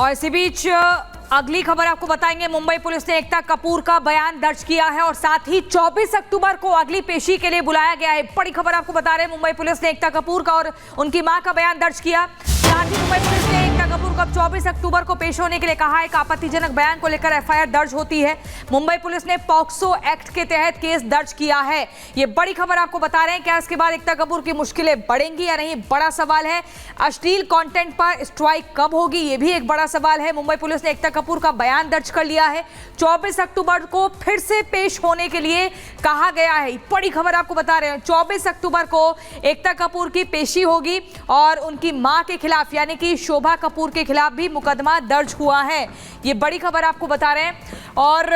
और इसी बीच अगली खबर आपको बताएंगे। मुंबई पुलिस ने एकता कपूर का बयान दर्ज किया है और साथ ही 24 अक्टूबर को अगली पेशी के लिए बुलाया गया है। बड़ी खबर आपको बता रहे हैं, मुंबई पुलिस ने एकता कपूर का और उनकी मां का बयान दर्ज किया। मुंबई पुलिस ने एकता कपूर को 24 अक्टूबर को पेश होने के लिए कहा है। एक आपत्तिजनक बयान को लेकर एफआईआर दर्ज होती है। मुंबई पुलिस ने पॉक्सो एक्ट के तहत केस दर्ज किया है। ये बड़ी खबर आपको बता रहे हैं। क्या इसके बाद एकता कपूर की मुश्किलें बढ़ेंगी या नहीं, बड़ा सवाल है। अश्लील कंटेंट पर स्ट्राइक कब होगी, ये भी एक बड़ा सवाल है। मुंबई पुलिस ने एकता कपूर का बयान दर्ज कर लिया है। 24 अक्टूबर को फिर से पेश होने के लिए कहा गया है। बड़ी खबर आपको बता रहे हैं, 24 अक्टूबर को एकता कपूर की पेशी होगी और उनकी मां के खिलाफ यानी कि शोभा कपूर के खिलाफ भी मुकदमा दर्ज हुआ है। ये बड़ी खबर आपको बता रहे हैं। और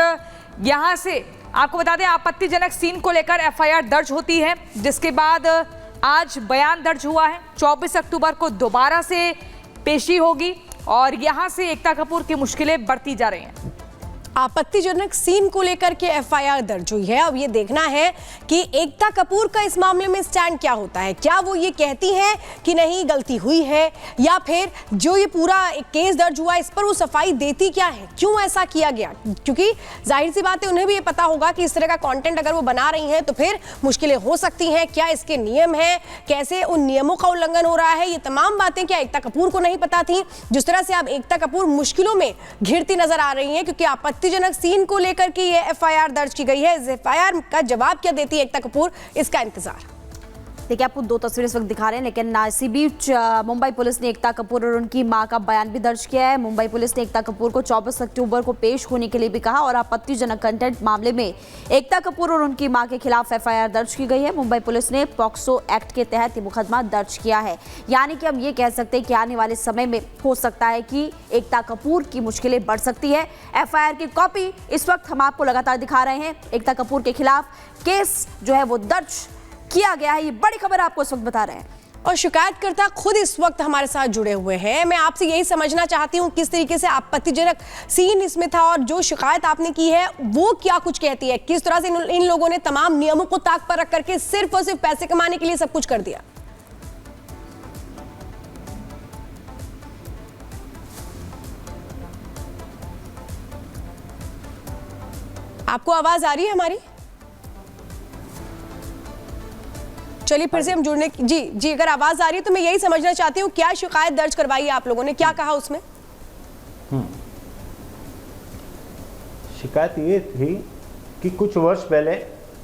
यहां से आपको बता दें, आपत्तिजनक सीन को लेकर एफआईआर दर्ज होती है, जिसके बाद आज बयान दर्ज हुआ है। 24 अक्टूबर को दोबारा से पेशी होगी और यहां से एकता कपूर की मुश्किलें बढ़ती जा रही हैं। आपत्तिजनक सीन को लेकर के एफआईआर दर्ज हुई है। अब ये देखना है कि एकता कपूर का इस मामले में स्टैंड क्या होता है। क्या वो ये कहती हैं कि नहीं गलती हुई है, या फिर जो ये पूरा एक केस दर्ज हुआ इस पर वो सफाई देती क्या है, क्यों ऐसा किया गया। क्योंकि जाहिर सी बात है, उन्हें भी ये पता होगा कि इस तरह का कंटेंट अगर वो बना रही हैं तो फिर मुश्किलें हो सकती हैं। क्या इसके नियम हैं, कैसे उन नियमों का उल्लंघन हो रहा है, ये तमाम बातें क्या एकता कपूर को नहीं पता थी। जिस तरह से अब एकता कपूर मुश्किलों में घिरती नजर आ रही हैं क्योंकि आपत्तिजनक सीन को लेकर के ये एफआईआर दर्ज की गई है। इस एफआईआर का जवाब क्या देती है एकता कपूर, इसका इंतजार। देखिए, आपको दो तस्वीरें इस वक्त दिखा रहे हैं, लेकिन इसी बीच मुंबई पुलिस ने एकता कपूर और उनकी मां का बयान भी दर्ज किया है। मुंबई पुलिस ने एकता कपूर को 24 अक्टूबर को पेश होने के लिए भी कहा और आपत्तिजनक कंटेंट मामले में एकता कपूर और उनकी मां के खिलाफ एफआईआर दर्ज की गई है। मुंबई पुलिस ने पॉक्सो एक्ट के तहत ये मुकदमा दर्ज किया है। यानी कि हम ये कह सकते हैं कि आने वाले समय में हो सकता है कि एकता कपूर की मुश्किलें बढ़ सकती है। एफआईआर की कॉपी इस वक्त हम आपको लगातार दिखा रहे हैं। एकता कपूर के खिलाफ केस जो है वो दर्ज किया गया है। ये बड़ी खबर आपको इस वक्त बता रहे हैं और शिकायतकर्ता खुद इस वक्त हमारे साथ जुड़े हुए हैं। मैं आपसे यही समझना चाहती हूँ किस तरीके से आपत्तिजनक सीन इसमें था और जो शिकायत आपने की है वो क्या कुछ कहती है, किस तरह से इन लोगों ने तमाम नियमों को ताक पर रख करके सिर्फ और सिर्फ पैसे कमाने के लिए सब कुछ कर दिया। आपको आवाज आ रही है हमारी? चलिए फिर से हम जुड़ने जी अगर आवाज आ रही है तो मैं यही समझना चाहती हूँ क्या शिकायत दर्ज करवाई है आप लोगों ने, क्या कहा उसमें? शिकायत ये थी कि कुछ वर्ष पहले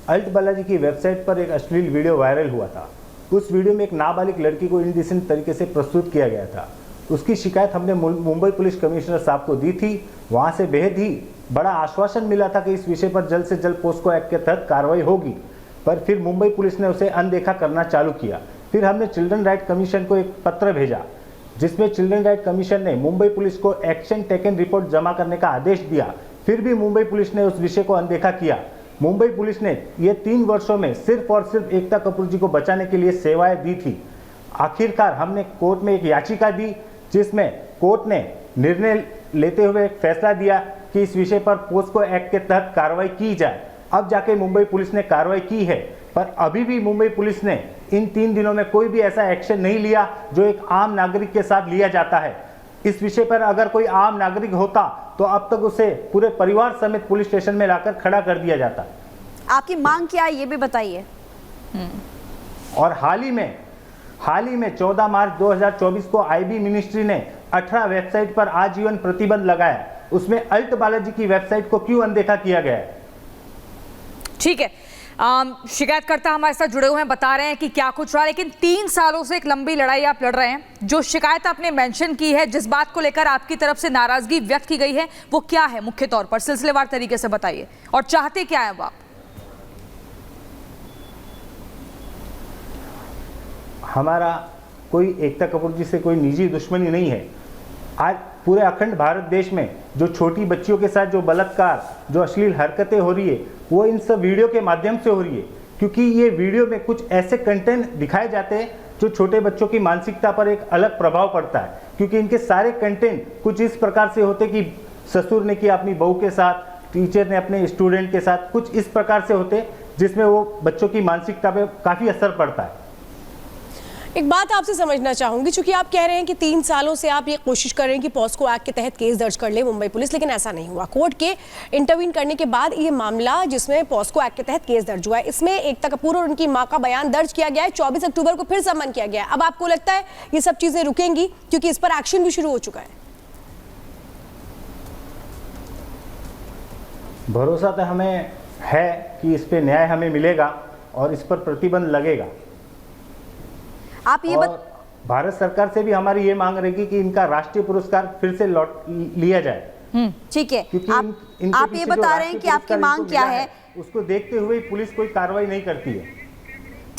अल्ट बालाजी की वेबसाइट पर एक अश्लील वीडियो वायरल हुआ था। उस वीडियो में एक नाबालिग लड़की को इनडिसेंट तरीके से प्रस्तुत किया गया था। उसकी शिकायत हमने मुंबई पुलिस कमिश्नर साहब को दी थी। वहाँ से बेहद ही बड़ा आश्वासन मिला था कि इस विषय पर जल्द से जल्द पोस्को एक्ट के तहत कार्रवाई होगी, पर फिर मुंबई पुलिस ने उसे अनदेखा करना चालू किया। फिर हमने चिल्ड्रन राइट कमीशन को एक पत्र भेजा जिसमें चिल्ड्रन राइट कमीशन ने मुंबई पुलिस को एक्शन टेकन रिपोर्ट जमा करने का आदेश दिया। फिर भी मुंबई पुलिस ने उस विषय को अनदेखा किया। मुंबई पुलिस ने ये 3 वर्षों में सिर्फ और सिर्फ एकता कपूर जी को बचाने के लिए सेवाएं दी थी। आखिरकार हमने कोर्ट में एक याचिका दी जिसमें कोर्ट ने निर्णय लेते हुए एक फैसला दिया कि इस विषय पर पोस्को एक्ट के तहत कार्रवाई की जाए। अब जाके मुंबई पुलिस ने कार्रवाई की है, पर अभी भी मुंबई पुलिस ने इन 3 दिनों में कोई भी ऐसा एक्शन नहीं लिया जो एक आम नागरिक के साथ लिया जाता है। इस विषय पर अगर कोई आम नागरिक होता तो अब तक उसे पूरे परिवार समेत पुलिस स्टेशन में लाकर खड़ा कर दिया जाता। आपकी मांग क्या है ये भी बताइए। और हाल ही में 14 मार्च 2024 को आईबी मिनिस्ट्री ने 18 वेबसाइट पर आजीवन प्रतिबंध लगाया। उसमें अल्ट बालाजी की वेबसाइट को क्यों अनदेखा किया गया है? ठीक है, शिकायतकर्ता हमारे साथ जुड़े हुए हैं, बता रहे हैं कि क्या कुछ रहा, लेकिन 3 सालों से एक लंबी लड़ाई आप लड़ रहे हैं। जो शिकायत आपने मेंशन की है, जिस बात को लेकर आपकी तरफ से नाराजगी व्यक्त की गई है, वो क्या है मुख्य तौर पर, सिलसिलेवार तरीके से बताइए, और चाहते क्या है आप? हमारा कोई एकता कपूर जी से कोई निजी दुश्मनी नहीं है। आज पूरे अखंड भारत देश में जो छोटी बच्चियों के साथ जो बलात्कार, जो अश्लील हरकतें हो रही है, वो इन सब वीडियो के माध्यम से हो रही है। क्योंकि ये वीडियो में कुछ ऐसे कंटेंट दिखाए जाते हैं जो छोटे बच्चों की मानसिकता पर एक अलग प्रभाव पड़ता है। क्योंकि इनके सारे कंटेंट कुछ इस प्रकार से होते कि ससुर ने किया अपनी बहू के साथ, टीचर ने अपने स्टूडेंट के साथ, कुछ इस प्रकार से होते जिसमें वो बच्चों की मानसिकता पर काफ़ी असर पड़ता है। एक बात आपसे समझना चाहूंगी, चूंकि आप कह रहे हैं कि 3 सालों से आप ये कोशिश कर रहे हैं कि पॉस्को एक्ट के तहत केस दर्ज कर ले मुंबई पुलिस, लेकिन ऐसा नहीं हुआ। कोर्ट के इंटरवीन करने के बाद ये मामला जिसमें पॉस्को एक्ट के तहत केस दर्ज हुआ है, इसमें एकता कपूर और उनकी मां का बयान दर्ज किया गया है। 24 अक्टूबर को फिर समन किया गया है। अब आपको लगता है ये सब चीजें रुकेंगी क्योंकि इस पर एक्शन भी शुरू हो चुका है? भरोसा तो हमें है कि इस पे न्याय हमें मिलेगा और इस पर प्रतिबंध लगेगा। आप ये और भारत सरकार से भी हमारी ये मांग रहेगी कि इनका राष्ट्रीय पुरस्कार फिर से लौट लिया जाए। ठीक है, क्योंकि इनके आप ये पीछे जो बता रहे हैं राष्ट्रीय कि आपकी पुरस्कार मांग इनको क्या मिला है। उसको देखते हुए पुलिस कोई कार्रवाई नहीं करती है।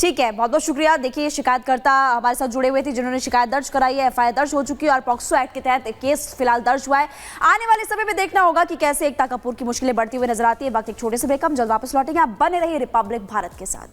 ठीक है, बहुत बहुत शुक्रिया। देखिए, शिकायतकर्ता हमारे साथ जुड़े हुए थे जिन्होंने शिकायत दर्ज कराई है। एफआईआर दर्ज हो चुकी है और पॉक्सो एक्ट के तहत एक केस फिलहाल दर्ज हुआ है। आने वाले समय में देखना होगा कि कैसे एकता कपूर की मुश्किलें बढ़ती हुई नजर आती है। बाकी एक छोटे से ब्रेक, हम जल्द वापस लौटेंगे। आप बने रहिए रिपब्लिक भारत के साथ।